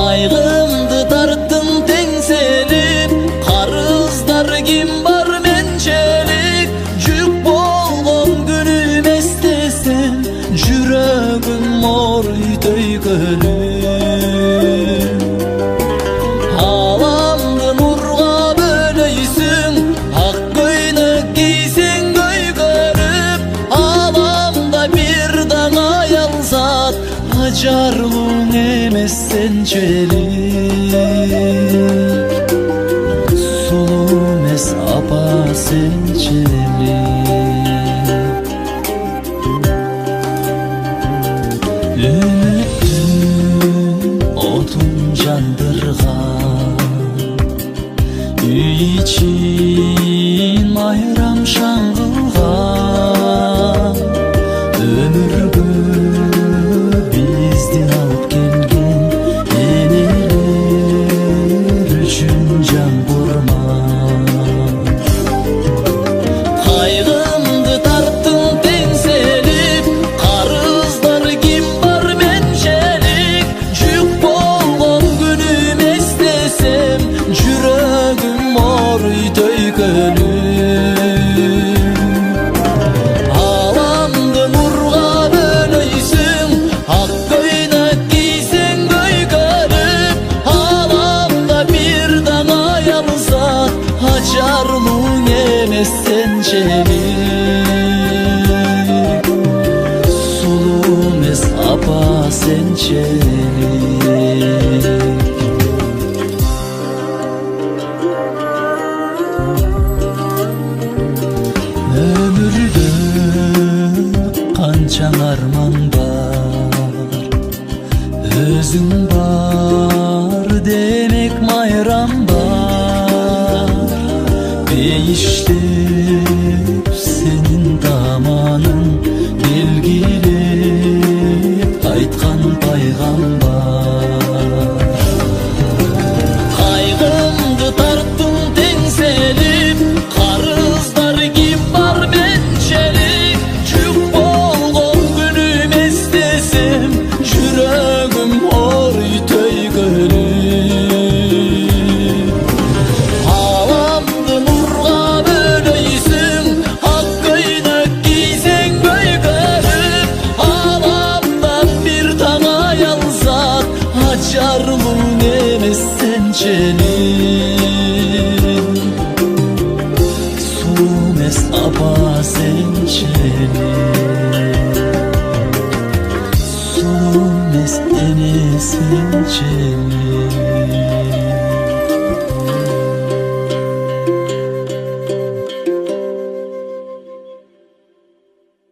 Кайгымды тарттың теңселип, карыздар ким бар менчелик. Жүк болгон күнүм эстесем, жүрөгүм ооруй төйкөлүп. Аламды нурга бөлөйсүң, ак көйнөк кийсең көйгөрүп. Аламда бир дана аялзат, ажарлууң эмес сенчелик. Сулуу эмес апа сенчелик. Үмүттүн отун жандырган, үй ичин майрам шаңгылган. Өмүргө бизди алып келген энелер үчүн жан бурман. Кайгымды тарттың теңселип, карыздар ким бар менчелик. Жүк болгон күнүм эстесем, жүрөгүм ооруй төйкөлүп. Аламды нурга бөлөйсүң, ак көйнөк кийсең көйгөрүп. Аламда бир дана аялзат, ажарлууң эмес сенчелик. Сулуу эмес апа сенчелик. Өмүрдө канчаң арман бар, өзүң бар демек майрам бар. Бейиштеп сенин тааманың белгилеп айткан пайгамбар. Кайгымды тарттың теңселип, карыздар ким бар менчелик. Жүк болгон күнүм эстесем, жүрөгүм ооруй төйкөлүп. Аламды нурга бөлөйсүң, ак көйнөк кийсең көйгөрүп. Аламда бир дана аялзат, ажарлууң эмес сенчелик. Сулуу эмес апа сенчелик. Сулуу эмес эне сенчелик.